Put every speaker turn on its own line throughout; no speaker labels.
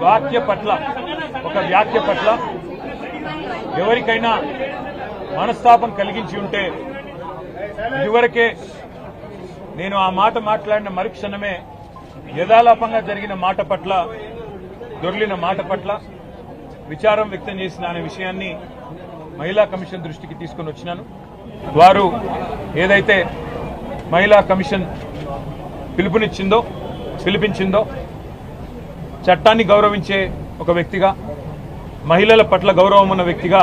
వ్యాఖ్య పట్ల ఎవరికైనా మనస్తాపం కలిగించి ఉంటే ఇదివరకే నేను ఆ మాట మాట్లాడిన మరుక్షణమే యథాలాపంగా జరిగిన మాట పట్ల, దొర్లిన మాట పట్ల విచారం వ్యక్తం చేసిన అనే విషయాన్ని మహిళా కమిషన్ దృష్టికి తీసుకుని వచ్చినాను. వారు ఏదైతే మహిళా కమిషన్ పిలిపించిందో చట్టాన్ని గౌరవించే ఒక వ్యక్తిగా, మహిళల పట్ల గౌరవం ఉన్న వ్యక్తిగా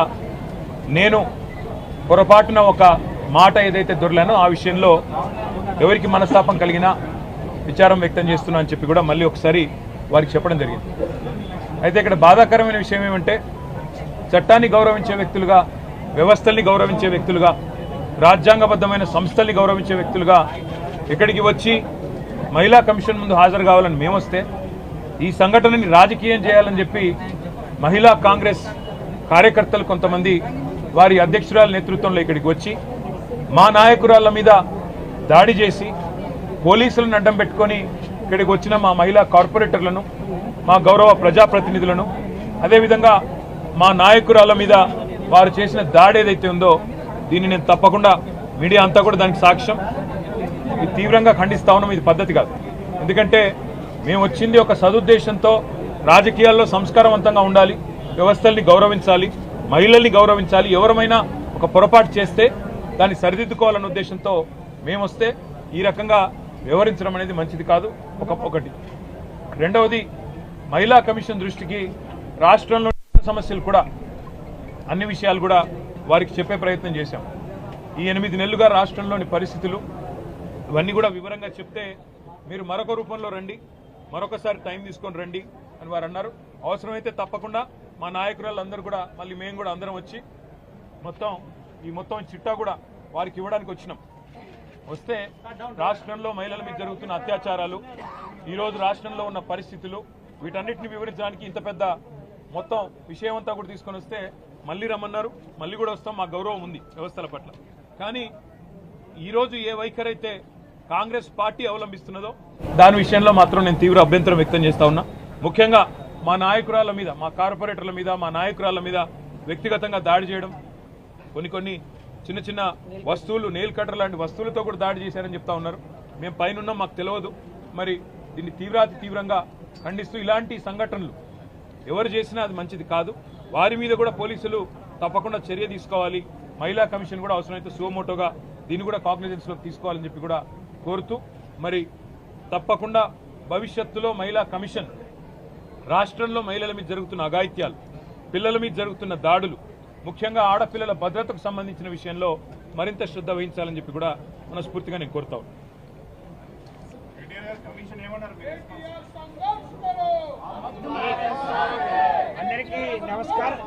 నేను పొరపాటున ఒక మాట ఏదైతే దొరలానో ఆ విషయంలో ఎవరికి మనస్తాపం కలిగినా విచారం వ్యక్తం చేస్తున్నా అని చెప్పి కూడా మళ్ళీ ఒకసారి వారికి చెప్పడం జరిగింది. అయితే ఇక్కడ బాధాకరమైన విషయం ఏమంటే, చట్టాన్ని గౌరవించే వ్యక్తులుగా, వ్యవస్థల్ని గౌరవించే వ్యక్తులుగా, రాజ్యాంగబద్ధమైన సంస్థల్ని గౌరవించే వ్యక్తులుగా ఇక్కడికి వచ్చి మహిళా కమిషన్ ముందు హాజరు కావాలని మేమొస్తే ఈ సంఘటనని రాజకీయం చేయాలని చెప్పి మహిళా కాంగ్రెస్ కార్యకర్తలు కొంతమంది వారి అధ్యక్షురాల నేతృత్వంలో ఇక్కడికి వచ్చి మా నాయకురాళ్ల మీద దాడి చేసి పోలీసులను అడ్డం పెట్టుకొని ఇక్కడికి వచ్చిన మా మహిళా కార్పొరేటర్లను, మా గౌరవ ప్రజాప్రతినిధులను, అదేవిధంగా మా నాయకురాళ్ల మీద వారు చేసిన దాడి ఏదైతే ఉందో దీన్ని నేను తప్పకుండా, మీడియా అంతా కూడా దానికి సాక్ష్యం, ఇది తీవ్రంగా ఖండిస్తా ఉన్నాం. ఇది పద్ధతి కాదు. ఎందుకంటే మేము వచ్చింది ఒక సదుద్దేశంతో రాజకీయాల్లో సంస్కారవంతంగా ఉండాలి, వ్యవస్థల్ని గౌరవించాలి, మహిళల్ని గౌరవించాలి, ఎవరమైనా ఒక పొరపాటు చేస్తే దాన్ని సరిదిద్దుకోవాలన్న ఉద్దేశంతో మేము వస్తే ఈ రకంగా వ్యవహరించడం అనేది మంచిది కాదు. ఒకటి. రెండవది, మహిళా కమిషన్ దృష్టికి రాష్ట్రంలో సమస్యలు కూడా, అన్ని విషయాలు కూడా వారికి చెప్పే ప్రయత్నం చేశాం. ఈ 8 నెలలుగా రాష్ట్రంలోని పరిస్థితులు ఇవన్నీ కూడా వివరంగా చెప్తే మీరు మరొక రూపంలో రండి, మరొకసారి టైం తీసుకొని రండి అని వారు అన్నారు. అవసరమైతే తప్పకుండా మా నాయకురాళ్ళందరూ కూడా మళ్ళీ మేము కూడా అందరం వచ్చి మొత్తం చిట్టా కూడా వారికి ఇవ్వడానికి వచ్చినాం. వస్తే రాష్ట్రంలో మహిళల మీద జరుగుతున్న అత్యాచారాలు, ఈరోజు రాష్ట్రంలో ఉన్న పరిస్థితులు, వీటన్నిటిని వివరించడానికి ఇంత పెద్ద మొత్తం విషయం అంతా కూడా తీసుకొని వస్తే మళ్ళీ రమ్మన్నారు. మళ్ళీ కూడా వస్తాం, మా గౌరవం ఉంది వ్యవస్థల పట్ల. కానీ ఈరోజు ఏ వైఖరి అయితే కాంగ్రెస్ పార్టీ అవలంబిస్తున్నదో దాని విషయంలో మాత్రం నేను తీవ్ర అభ్యంతరం వ్యక్తం చేస్తా ఉన్నా. ముఖ్యంగా మా నాయకురాళ్ల మీద, మా కార్పొరేటర్ల మీద, మా నాయకురాళ్ల మీద వ్యక్తిగతంగా దాడి చేయడం, కొన్ని చిన్న వస్తువులు, నెయిల్ కటర్ లాంటి వస్తువులతో కూడా దాడి చేశారని చెప్తా ఉన్నారు. మేము పైన ఉన్నాం, మాకు తెలియదు. మరి దీన్ని తీవ్రంగా ఖండిస్తూ ఇలాంటి సంఘటనలు ఎవరు చేసినా అది మంచిది కాదు. వారి మీద కూడా పోలీసులు తప్పకుండా చర్య తీసుకోవాలి. మహిళా కమిషన్ కూడా అవసరమైతే సుమోటోగా దీన్ని కూడా కాగ్నిజెన్స్లోకి తీసుకోవాలని చెప్పి కూడా కోరుతూ, మరి తప్పకుండా భవిష్యత్తులో మహిళా కమిషన్ రాష్ట్రంలో మహిళల మీద జరుగుతున్న అఘాయిత్యాలు, పిల్లల మీద జరుగుతున్న దాడులు, ముఖ్యంగా ఆడపిల్లల భద్రతకు సంబంధించిన విషయంలో మరింత శ్రద్ధ వహించాలని చెప్పి కూడా మనస్ఫూర్తిగా నేను కోరుతా ఉన్నాను.
అందరికీ నమస్కారం.